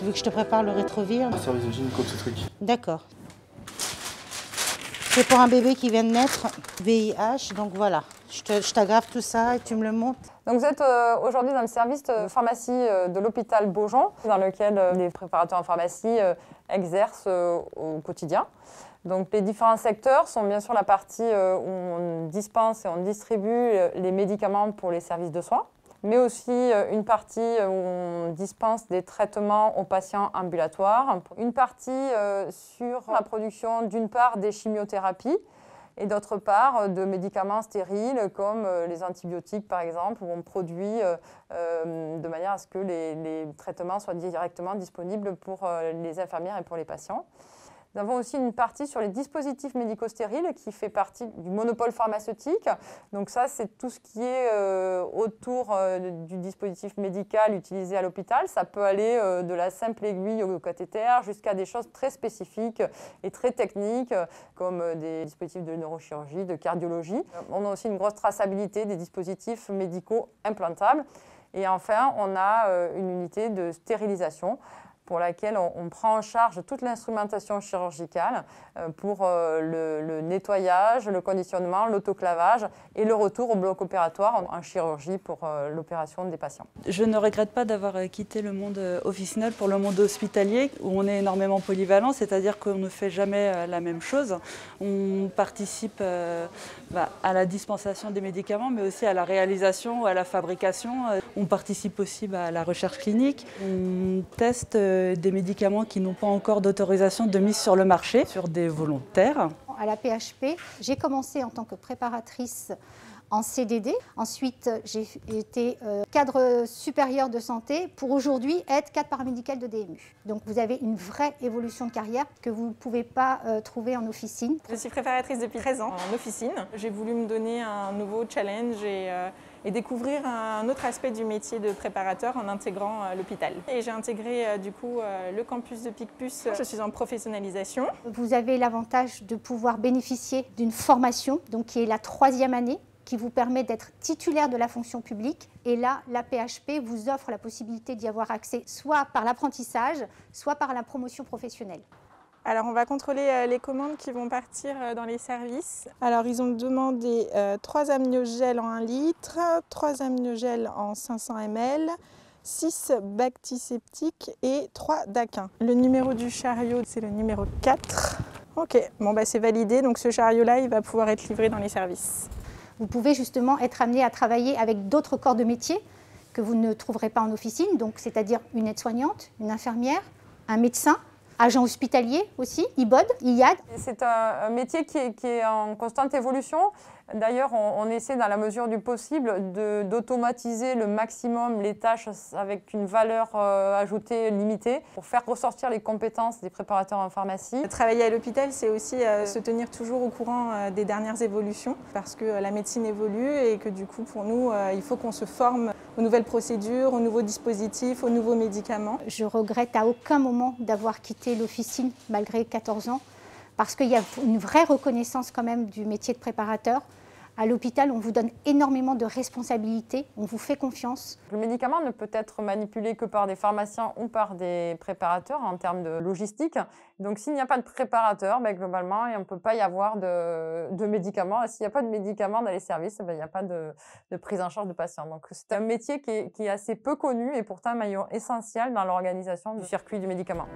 veux que je te prépare le rétrovir? Service de gynéco de ce truc. D'accord. C'est pour un bébé qui vient de naître, VIH, donc voilà. Je t'aggrave tout ça et tu me le montres. Donc vous êtes aujourd'hui dans le service de pharmacie de l'hôpital Beaujon, dans lequel les préparateurs en pharmacie exercent au quotidien. Donc les différents secteurs sont bien sûr la partie où on dispense et on distribue les médicaments pour les services de soins, mais aussi une partie où on dispense des traitements aux patients ambulatoires, une partie sur la production d'une part des chimiothérapies et d'autre part de médicaments stériles comme les antibiotiques par exemple, où on produit de manière à ce que les traitements soient directement disponibles pour les infirmières et pour les patients. Nous avons aussi une partie sur les dispositifs médico-stériles qui fait partie du monopole pharmaceutique. Donc ça, c'est tout ce qui est autour du dispositif médical utilisé à l'hôpital. Ça peut aller de la simple aiguille au cathéter jusqu'à des choses très spécifiques et très techniques comme des dispositifs de neurochirurgie, de cardiologie. On a aussi une grosse traçabilité des dispositifs médicaux implantables. Et enfin, on a une unité de stérilisation pour laquelle on prend en charge toute l'instrumentation chirurgicale pour le nettoyage, le conditionnement, l'autoclavage et le retour au bloc opératoire en chirurgie pour l'opération des patients. Je ne regrette pas d'avoir quitté le monde officinal pour le monde hospitalier où on est énormément polyvalent, c'est-à-dire qu'on ne fait jamais la même chose. On participe à la dispensation des médicaments, mais aussi à la réalisation, à la fabrication. On participe aussi à la recherche clinique. On teste des médicaments qui n'ont pas encore d'autorisation de mise sur le marché, sur des volontaires. À la PHP, j'ai commencé en tant que préparatrice en CDD. Ensuite, j'ai été cadre supérieur de santé pour aujourd'hui être cadre paramédical de DMU. Donc vous avez une vraie évolution de carrière que vous ne pouvez pas trouver en officine. Je suis préparatrice depuis 13 ans en officine. J'ai voulu me donner un nouveau challenge et découvrir un autre aspect du métier de préparateur en intégrant l'hôpital. Et j'ai intégré du coup le campus de Picpus. Je suis en professionnalisation. Vous avez l'avantage de pouvoir bénéficier d'une formation, donc qui est la 3e année, qui vous permet d'être titulaire de la fonction publique. Et là, la PHP vous offre la possibilité d'y avoir accès soit par l'apprentissage, soit par la promotion professionnelle. Alors on va contrôler les commandes qui vont partir dans les services. Alors ils ont demandé 3 amniogels en 1 litre, 3 amniogels en 500 ml, 6 bactiseptiques et 3 daquins. Le numéro du chariot, c'est le numéro 4. Ok, bon bah c'est validé, donc ce chariot-là, il va pouvoir être livré dans les services. Vous pouvez justement être amené à travailler avec d'autres corps de métier que vous ne trouverez pas en officine, donc c'est-à-dire une aide-soignante, une infirmière, un médecin, agent hospitalier aussi, IBOD, IAD. C'est un métier qui est en constante évolution. D'ailleurs, on essaie dans la mesure du possible d'automatiser le maximum les tâches avec une valeur ajoutée limitée pour faire ressortir les compétences des préparateurs en pharmacie. Travailler à l'hôpital, c'est aussi se tenir toujours au courant des dernières évolutions parce que la médecine évolue et que du coup, pour nous, il faut qu'on se forme aux nouvelles procédures, aux nouveaux dispositifs, aux nouveaux médicaments. Je regrette à aucun moment d'avoir quitté l'officine malgré 14 ans parce qu'il y a une vraie reconnaissance quand même du métier de préparateur. À l'hôpital, on vous donne énormément de responsabilités, on vous fait confiance. Le médicament ne peut être manipulé que par des pharmaciens ou par des préparateurs en termes de logistique. Donc s'il n'y a pas de préparateur, globalement, il ne peut pas y avoir de médicaments. Et s'il n'y a pas de médicaments dans les services, il n'y a pas de prise en charge de patients. Donc c'est un métier qui est assez peu connu et pourtant un maillon essentiel dans l'organisation du circuit du médicament.